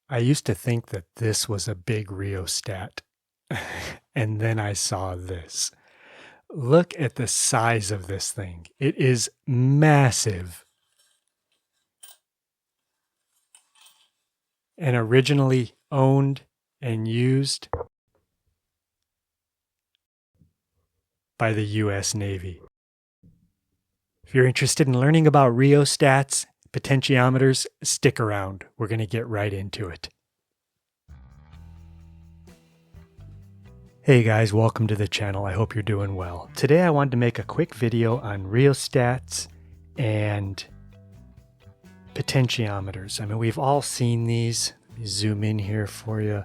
I used to think that this was a big rheostat, and then I saw this. Look at the size of this thing. It is massive. And originally owned and used by the US Navy. If you're interested in learning about rheostats, potentiometers, stick around. We're going to get right into it. Hey guys, welcome to the channel. I hope you're doing well. Today I wanted to make a quick video on rheostats and potentiometers. I mean, we've all seen these. Let me zoom in here for you.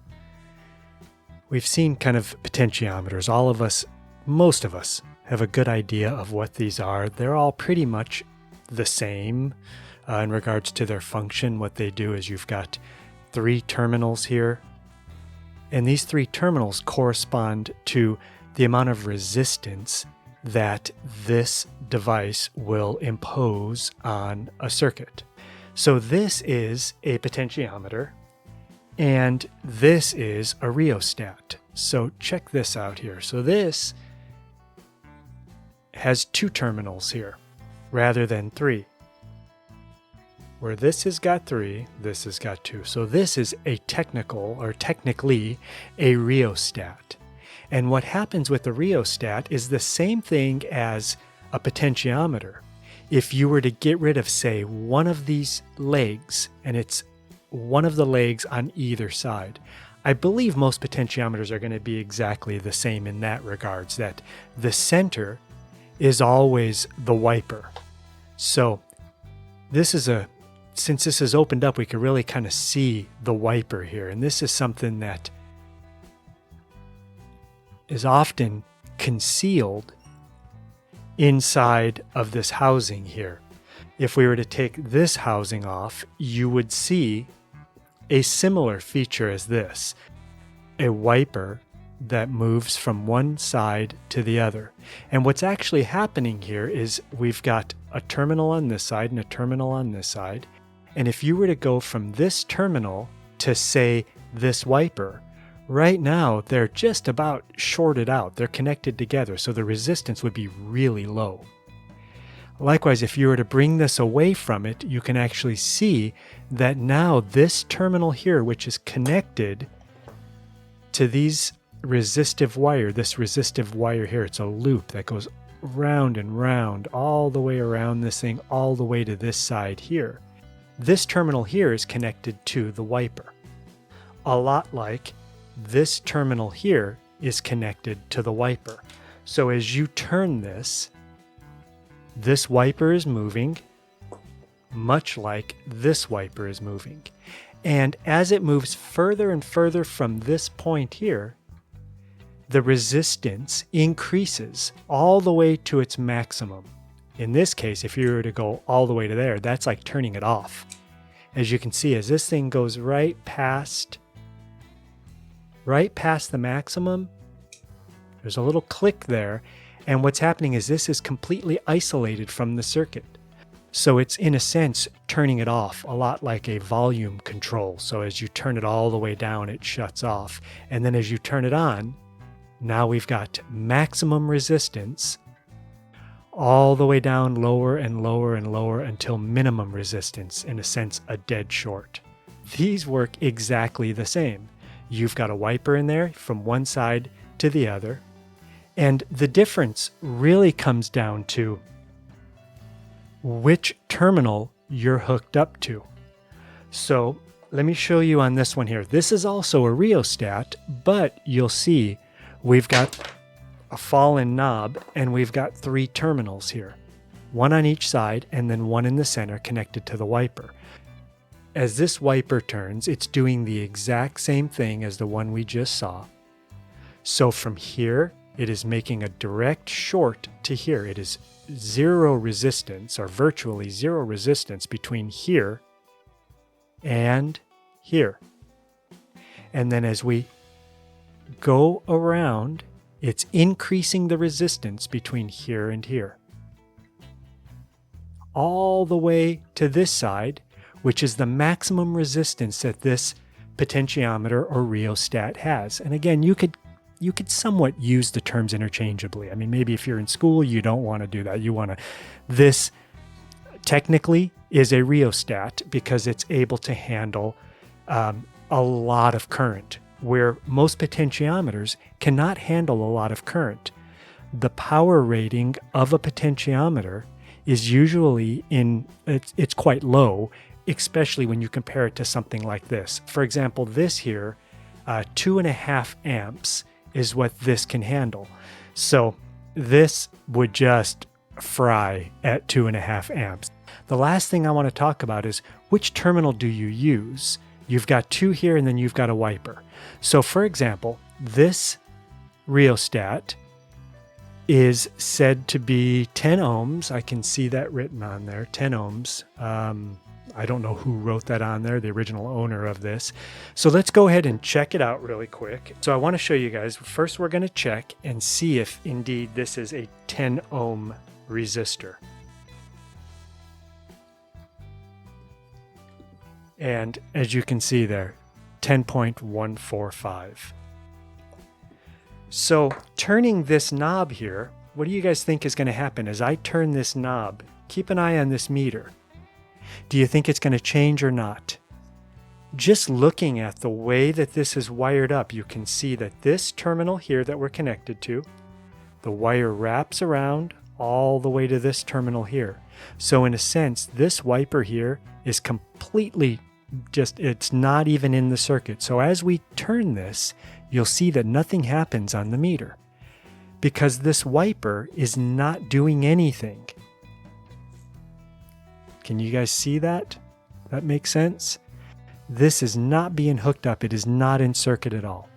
We've seen kind of potentiometers. All of us, most of us, have a good idea of what these are. They're all pretty much the same in regards to their function. What they do is you've got 3 terminals here, and these 3 terminals correspond to the amount of resistance that this device will impose on a circuit. So this is a potentiometer, and this is a rheostat. So check this out here. So this has 2 terminals here rather than 3. Where this has got 3, this has got 2. So this is a technically a rheostat. And what happens with the rheostat is the same thing as a potentiometer. If you were to get rid of, say, one of these legs, and it's one of the legs on either side, I believe most potentiometers are going to be exactly the same in that regards, that the center is always the wiper. So since this is opened up, we can really kind of see the wiper here. And this is something that is often concealed inside of this housing here. If we were to take this housing off, you would see a similar feature as this, a wiper that moves from one side to the other. And what's actually happening here is we've got a terminal on this side and a terminal on this side. And if you were to go from this terminal to, say, this wiper, right now they're just about shorted out. They're connected together, so the resistance would be really low. Likewise, if you were to bring this away from it, you can actually see that now this terminal here, which is connected to these resistive wire, this resistive wire here, it's a loop that goes round and round all the way around this thing, all the way to this side here. This terminal here is connected to the wiper, a lot like this terminal here is connected to the wiper. So as you turn this wiper is moving, much like this wiper is moving. And as it moves further and further from this point here, the resistance increases all the way to its maximum. In this case, if you were to go all the way to there, that's like turning it off. As you can see, as this thing goes right past the maximum, there's a little click there. And what's happening is this is completely isolated from the circuit. So it's, in a sense, turning it off, a lot like a volume control. So as you turn it all the way down, it shuts off. And then as you turn it on, now we've got maximum resistance all the way down, lower and lower and lower until minimum resistance, in a sense, a dead short. These work exactly the same. You've got a wiper in there from one side to the other. And the difference really comes down to which terminal you're hooked up to. So let me show you on this one here. This is also a rheostat, but you'll see we've got a fallen knob and we've got 3 terminals here, one on each side and then one in the center connected to the wiper. As this wiper turns, it's doing the exact same thing as the one we just saw. So from here, it is making a direct short to here. It is 0 resistance, or virtually 0 resistance, between here and here. And then as we go around, it's increasing the resistance between here and here, all the way to this side, which is the maximum resistance that this potentiometer or rheostat has. And again, you could somewhat use the terms interchangeably. I mean, maybe if you're in school, you don't want to do that. This technically is a rheostat because it's able to handle a lot of current, where most potentiometers cannot handle a lot of current. The power rating of a potentiometer is usually it's quite low, especially when you compare it to something like this. For example, this here, 2.5 amps is what this can handle. So this would just fry at 2.5 amps. The last thing I want to talk about is which terminal do you use? You've got two here and then you've got a wiper. So for example, this rheostat is said to be 10 ohms. I can see that written on there, 10 ohms. I don't know who wrote that on there, the original owner of this. So let's go ahead and check it out really quick. So I want to show you guys, first we're going to check and see if indeed this is a 10 ohm resistor. And as you can see there, 10.145. So turning this knob here, what do you guys think is going to happen as I turn this knob? Keep an eye on this meter. Do you think it's going to change or not? Just looking at the way that this is wired up, you can see that this terminal here that we're connected to, the wire wraps around all the way to this terminal here. So in a sense, this wiper here is completely it's not even in the circuit. So as we turn this, you'll see that nothing happens on the meter because this wiper is not doing anything. Can you guys see that? That makes sense? This is not being hooked up. It is not in circuit at all.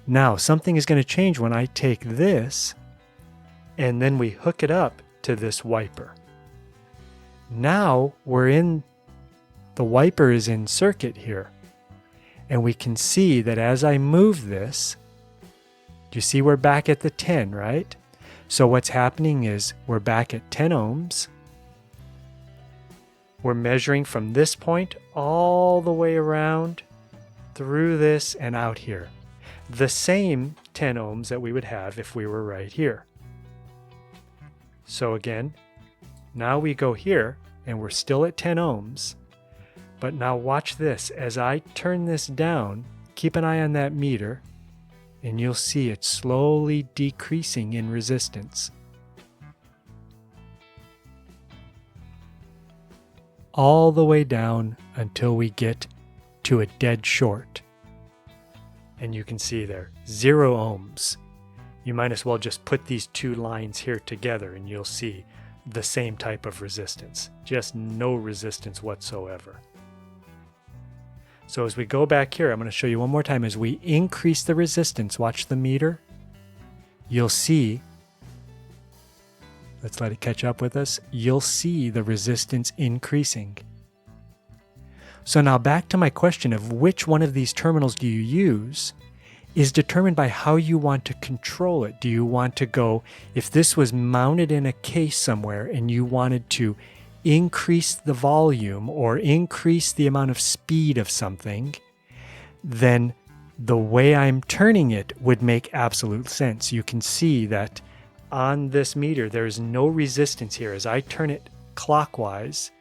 Now, something is going to change when I take this and then we hook it up to this wiper. Now the wiper is in circuit here. And we can see that as I move this, do you see we're back at the 10, right? So what's happening is we're back at 10 ohms. We're measuring from this point all the way around through this and out here. The same 10 ohms that we would have if we were right here. So again, now we go here and we're still at 10 ohms. But now watch this. As I turn this down, keep an eye on that meter, and you'll see it slowly decreasing in resistance. All the way down until we get to a dead short. And you can see there, 0 ohms. You might as well just put these two lines here together and you'll see the same type of resistance. Just no resistance whatsoever. So as we go back here, I'm going to show you one more time. As we increase the resistance, watch the meter. You'll see, let's let it catch up with us. You'll see the resistance increasing. So now back to my question of which one of these terminals do you use is determined by how you want to control it. Do you want to go, if this was mounted in a case somewhere and you wanted to increase the volume or increase the amount of speed of something, then the way I'm turning it would make absolute sense. You can see that on this meter, there is no resistance here. As I turn it clockwise,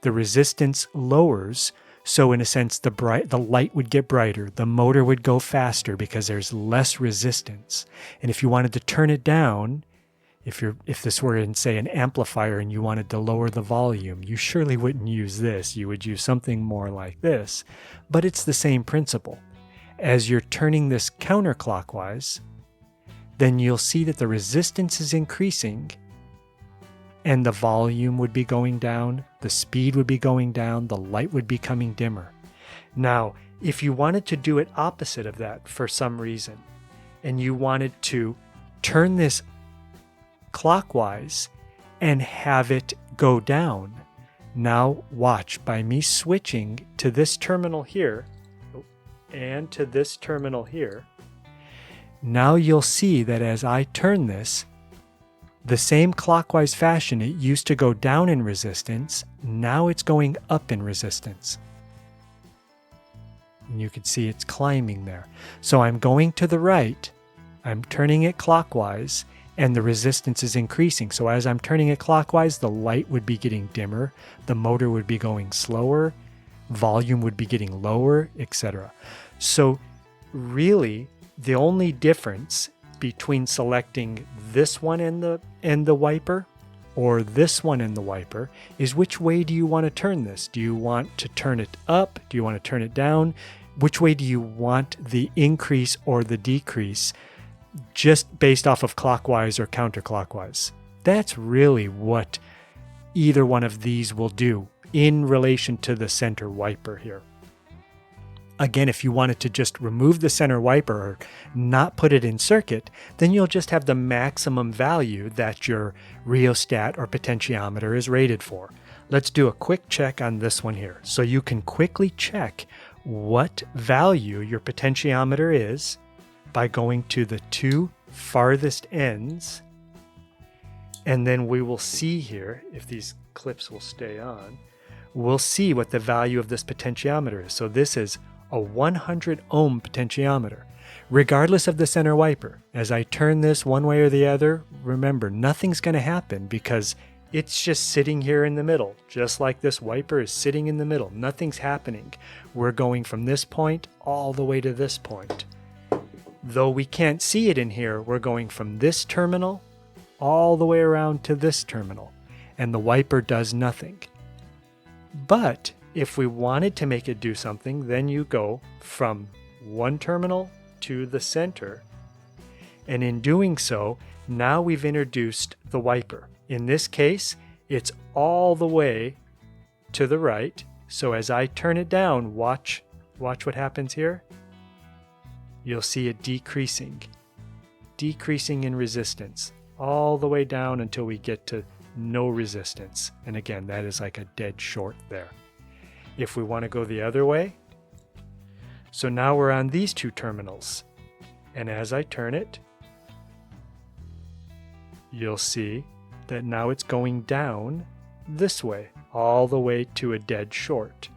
the resistance lowers. So in a sense, the light would get brighter. The motor would go faster because there's less resistance. And if you wanted to turn it down, if this were in, say, an amplifier and you wanted to lower the volume, you surely wouldn't use this. You would use something more like this. But it's the same principle. As you're turning this counterclockwise, then you'll see that the resistance is increasing and the volume would be going down, the speed would be going down, the light would be coming dimmer. Now, if you wanted to do it opposite of that for some reason, and you wanted to turn this clockwise and have it go down, now watch, by me switching to this terminal here and to this terminal here, now you'll see that as I turn this, the same clockwise fashion it used to go down in resistance, now it's going up in resistance. And you can see it's climbing there. So I'm going to the right, I'm turning it clockwise, and the resistance is increasing. So as I'm turning it clockwise, the light would be getting dimmer, the motor would be going slower, volume would be getting lower, etc. So really, the only difference between selecting this one and the wiper or this one and the wiper is which way do you want to turn this? Do you want to turn it up? Do you want to turn it down? Which way do you want the increase or the decrease, just based off of clockwise or counterclockwise? That's really what either one of these will do in relation to the center wiper here. Again, if you wanted to just remove the center wiper or not put it in circuit, then you'll just have the maximum value that your rheostat or potentiometer is rated for. Let's do a quick check on this one here. So you can quickly check what value your potentiometer is by going to the two farthest ends. And then we will see here, if these clips will stay on, we'll see what the value of this potentiometer is. So this is a 100 ohm potentiometer, regardless of the center wiper. As I turn this one way or the other, remember, nothing's going to happen because it's just sitting here in the middle, just like this wiper is sitting in the middle. Nothing's happening. We're going from this point all the way to this point. Though we can't see it in here, we're going from this terminal all the way around to this terminal, and the wiper does nothing. But if we wanted to make it do something, then you go from one terminal to the center. And in doing so, now we've introduced the wiper. In this case, it's all the way to the right. So as I turn it down, watch what happens here. You'll see it decreasing in resistance all the way down until we get to no resistance. And again, that is like a dead short there. If we want to go the other way, so now we're on these two terminals, and as I turn it, you'll see that now it's going down this way, all the way to a dead short.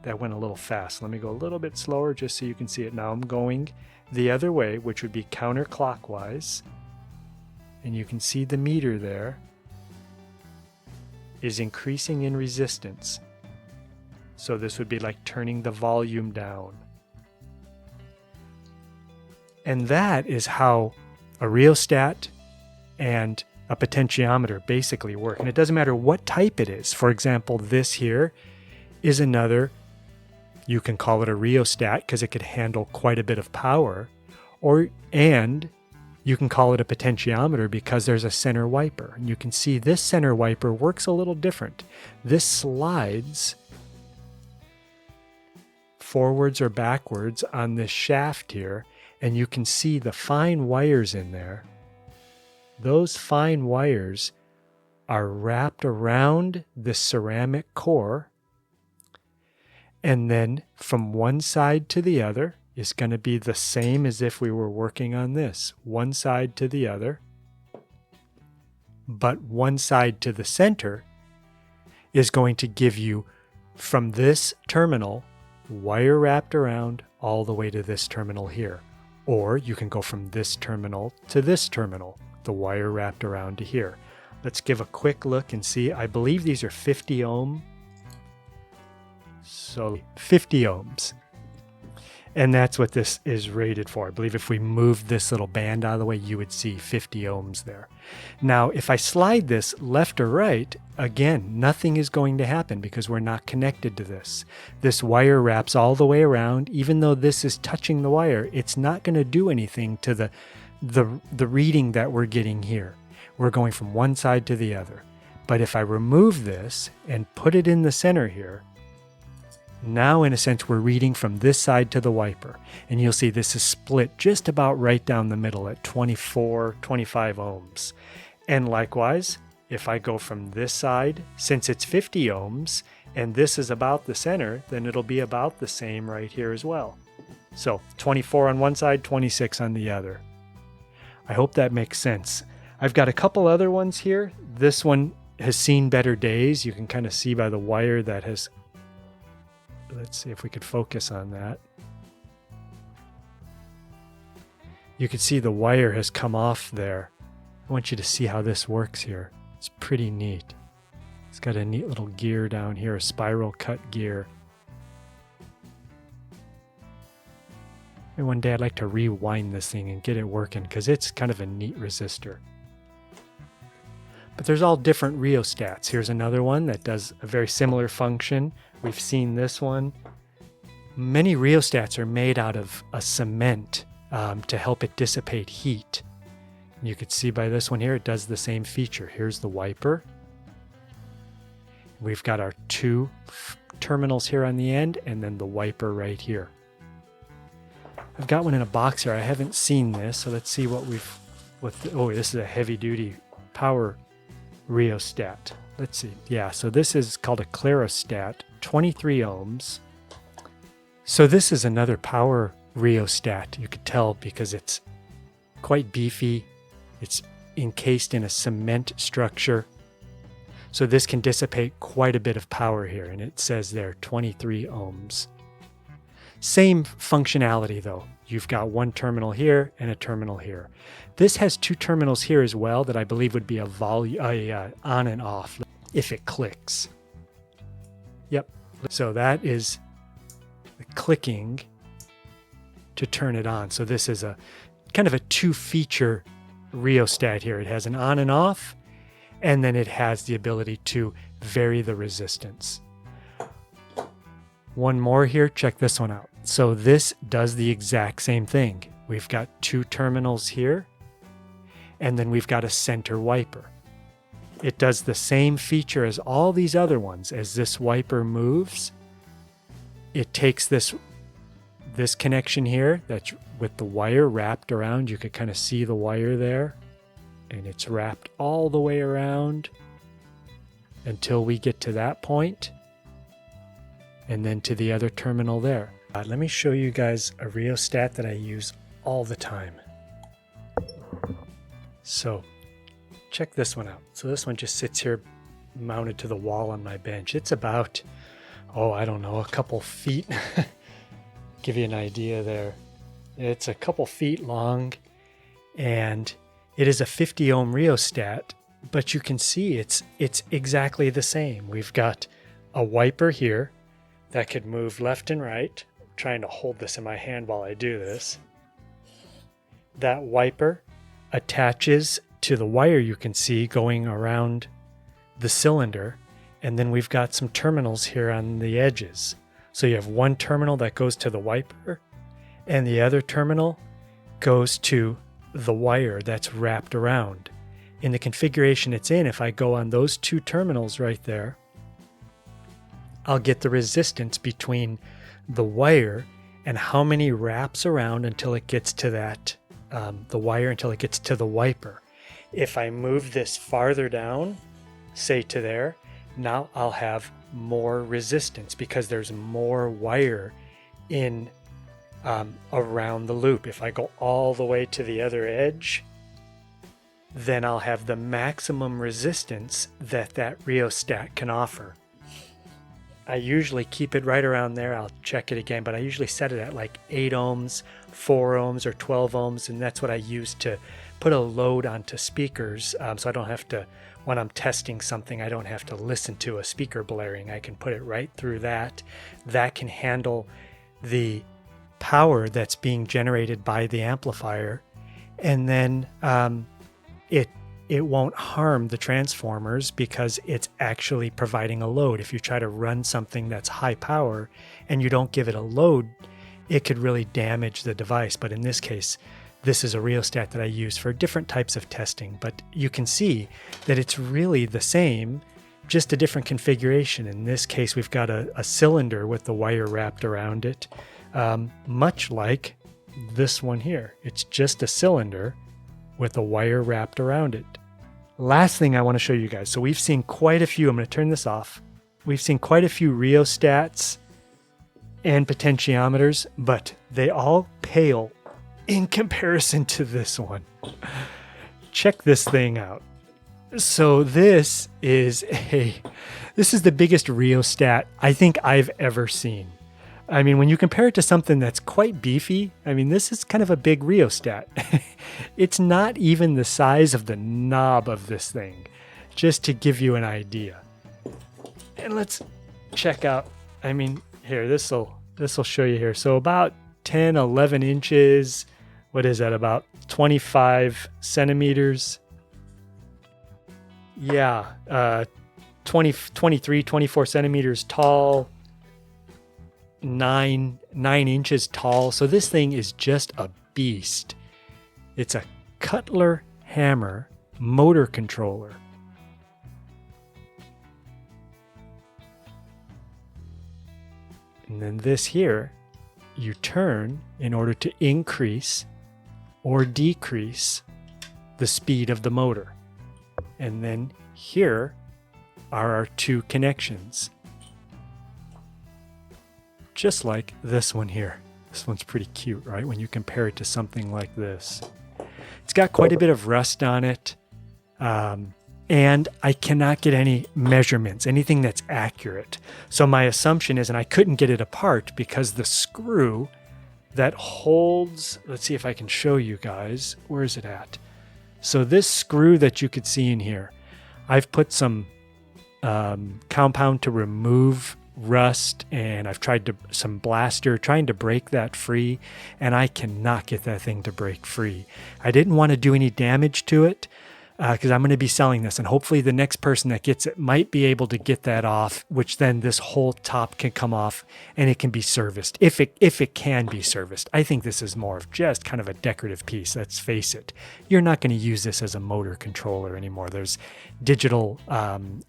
That went a little fast. Let me go a little bit slower just so you can see it. Now I'm going the other way, which would be counterclockwise, and you can see the meter there is increasing in resistance. So this would be like turning the volume down. And that is how a rheostat and a potentiometer basically work. And it doesn't matter what type it is. For example, this here is another, you can call it a rheostat because it could handle quite a bit of power, and you can call it a potentiometer because there's a center wiper. And you can see this center wiper works a little different. This slides forwards or backwards on this shaft here, and you can see the fine wires in there. Those fine wires are wrapped around this ceramic core, and then from one side to the other is going to be the same as if we were working on this, one side to the other, but one side to the center is going to give you from this terminal wire wrapped around all the way to this terminal here. Or you can go from this terminal to this terminal, the wire wrapped around to here. Let's give a quick look and see. I believe these are 50 ohm. So 50 ohms. And that's what this is rated for. I believe if we move this little band out of the way, you would see 50 ohms there. Now, if I slide this left or right, again, nothing is going to happen because we're not connected to this. This wire wraps all the way around. Even though this is touching the wire, it's not going to do anything to the reading that we're getting here. We're going from one side to the other. But if I remove this and put it in the center here, now, in a sense, we're reading from this side to the wiper. And you'll see this is split just about right down the middle at 24, 25 ohms. And likewise, if I go from this side, since it's 50 ohms, and this is about the center, then it'll be about the same right here as well. So 24 on one side, 26 on the other. I hope that makes sense. I've got a couple other ones here. This one has seen better days. You can kind of see by the wire that has... Let's see if we could focus on that. You can see the wire has come off there. I want you to see how this works here. It's pretty neat. It's got a neat little gear down here, a spiral cut gear. And one day I'd like to rewind this thing and get it working because it's kind of a neat resistor. But there's all different rheostats. Here's another one that does a very similar function. We've seen this one. Many rheostats are made out of a cement to help it dissipate heat. And you can see by this one here, it does the same feature. Here's the wiper. We've got our two terminals here on the end and then the wiper right here. I've got one in a box here. I haven't seen this, so let's see what oh, this is a heavy duty power rheostat. Let's see. Yeah, so this is called a Rheostat, 23 ohms. So this is another power rheostat. You could tell because it's quite beefy. It's encased in a cement structure. So this can dissipate quite a bit of power here, and it says there 23 ohms. Same functionality though. You've got one terminal here and a terminal here. This has two terminals here as well that I believe would be a on and off if it clicks. Yep. So that is the clicking to turn it on. So this is a kind of a two-feature rheostat here. It has an on and off, and then it has the ability to vary the resistance. One more here, check this one out. So this does the exact same thing. We've got two terminals here, and then we've got a center wiper. It does the same feature as all these other ones. As this wiper moves, it takes this connection here that's with the wire wrapped around. You could kind of see the wire there, and it's wrapped all the way around until we get to that point, and then to the other terminal there. Let me show you guys a rheostat that I use all the time. So check this one out. So this one just sits here mounted to the wall on my bench. It's about, I don't know, a couple feet. Give you an idea there. It's a couple feet long, and it is a 50 ohm rheostat, but you can see it's exactly the same. We've got a wiper here that could move left and right. I'm trying to hold this in my hand while I do this. That wiper attaches to the wire you can see going around the cylinder, and then we've got some terminals here on the edges. So you have one terminal that goes to the wiper, and the other terminal goes to the wire that's wrapped around. In the configuration it's in, if I go on those two terminals right there, I'll get the resistance between the wire and how many wraps around until it gets to that, the wire until it gets to the wiper. If I move this farther down, say to there, now I'll have more resistance because there's more wire in around the loop. If I go all the way to the other edge, then I'll have the maximum resistance that rheostat can offer. I usually keep it right around there. I'll check it again, but I usually set it at like 8 ohms, 4 ohms, or 12 ohms, and that's what I use to put a load onto speakers, so I don't have to, when I'm testing something, I don't have to listen to a speaker blaring. I can put it right through that. That can handle the power that's being generated by the amplifier, and then it won't harm the transformers because it's actually providing a load. If you try to run something that's high power and you don't give it a load, it could really damage the device. But in this case, this is a rheostat that I use for different types of testing. But you can see that it's really the same, just a different configuration. In this case, we've got a cylinder with the wire wrapped around it, much like this one here. It's just a cylinder with a wire wrapped around it. Last thing I want to show you guys. So we've seen quite a few, I'm going to turn this off. We've seen quite a few rheostats and potentiometers, but they all pale in comparison to this one. Check this thing out. So this is the biggest rheostat I think I've ever seen. I mean, when you compare it to something that's quite beefy, I mean, this is kind of a big rheostat. It's not even the size of the knob of this thing, just to give you an idea. And let's check out, I mean, here, this'll show you here. So about 10, 11 inches, what is that, about 25 centimeters? Yeah, 23, 24 centimeters tall, 9 inches tall. So this thing is just a beast. It's a Cutler hammer motor controller. And then this here, you turn in order to increase or decrease the speed of the motor. And then here are our two connections. Just like this one here. This one's pretty cute, right? When you compare it to something like this. It's got quite a bit of rust on it. And I cannot get any measurements, anything that's accurate. So my assumption is, and I couldn't get it apart because the screw that holds, let's see if I can show you guys. Where is it at? So this screw that you could see in here, I've put some compound to remove rust, and I've tried some blaster trying to break that free, and I cannot get that thing to break free. I didn't want to do any damage to it because I'm going to be selling this, and hopefully the next person that gets it might be able to get that off, which then this whole top can come off and it can be serviced if it can be serviced. I think this is more of just kind of a decorative piece. Let's face it, you're not going to use this as a motor controller anymore. There's digital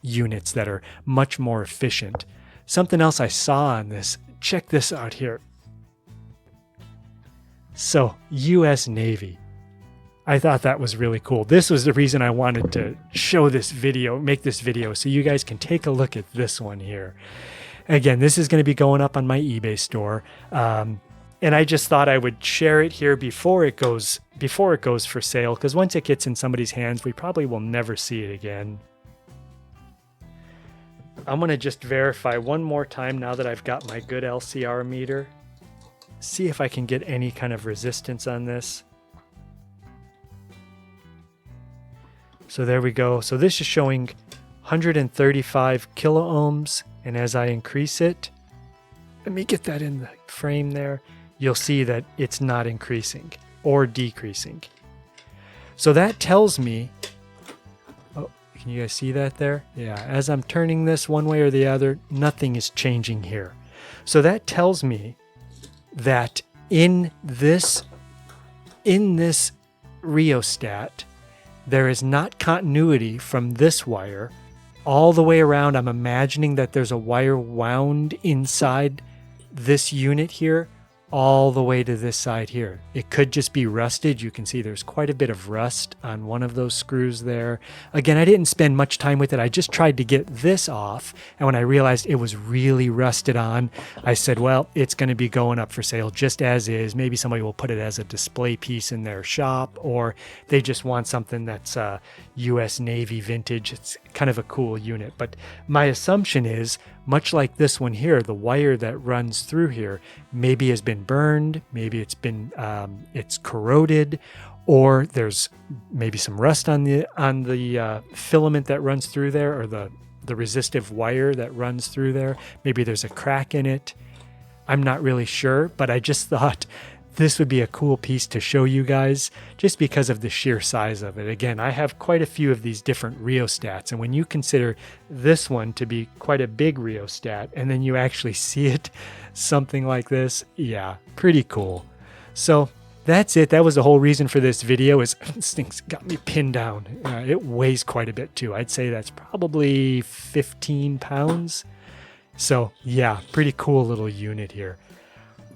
units that are much more efficient. Something else I saw on this, check this out here. So, US Navy. I thought that was really cool. This was the reason I wanted to show this video, make this video, so you guys can take a look at this one here. Again, this is going to be going up on my eBay store. And I just thought I would share it here before it goes for sale, because once it gets in somebody's hands, we probably will never see it again. I'm going to just verify one more time now that I've got my good LCR meter. See if I can get any kind of resistance on this. So there we go. So this is showing 135 kilo ohms. And as I increase it, let me get that in the frame there. You'll see that it's not increasing or decreasing. So that tells me, oh, can you guys see that there? Yeah, as I'm turning this one way or the other, nothing is changing here. So that tells me that in this rheostat, there is not continuity from this wire all the way around. I'm imagining that there's a wire wound inside this unit here all the way to this side here. It could just be rusted. You can see there's quite a bit of rust on one of those screws there. Again, I didn't spend much time with it. I just tried to get this off. And when I realized it was really rusted on, I said, well, it's going to be going up for sale just as is. Maybe somebody will put it as a display piece in their shop, or they just want something that's US Navy vintage. It's kind of a cool unit. But my assumption is, much like this one here, the wire that runs through here maybe has been burned, maybe it's been it's corroded, or there's maybe some rust on the filament that runs through there, or the resistive wire that runs through there. Maybe there's a crack in it. I'm not really sure, but I just thought this would be a cool piece to show you guys just because of the sheer size of it. Again, I have quite a few of these different rheostats, and when you consider this one to be quite a big rheostat, and then you actually see it something like this, yeah, pretty cool. So that's it. That was the whole reason for this video, is this thing's got me pinned down. It weighs quite a bit too. I'd say that's probably 15 pounds. So yeah, pretty cool little unit here.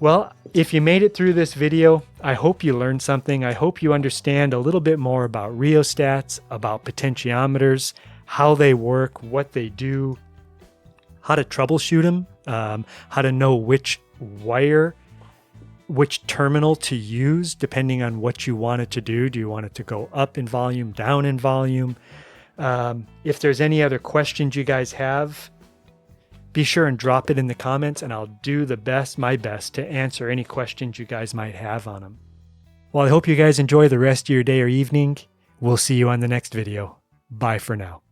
Well, if you made it through this video, I hope you learned something. I hope you understand a little bit more about rheostats, about potentiometers, how they work, what they do, how to troubleshoot them, how to know which wire, which terminal to use depending on what you want it to do. Do you want it to go up in volume, down in volume? If there's any other questions you guys have, Be sure and drop it in the comments, and I'll do my best to answer any questions you guys might have on them. Well, I hope you guys enjoy the rest of your day or evening. We'll see you on the next video. Bye for now.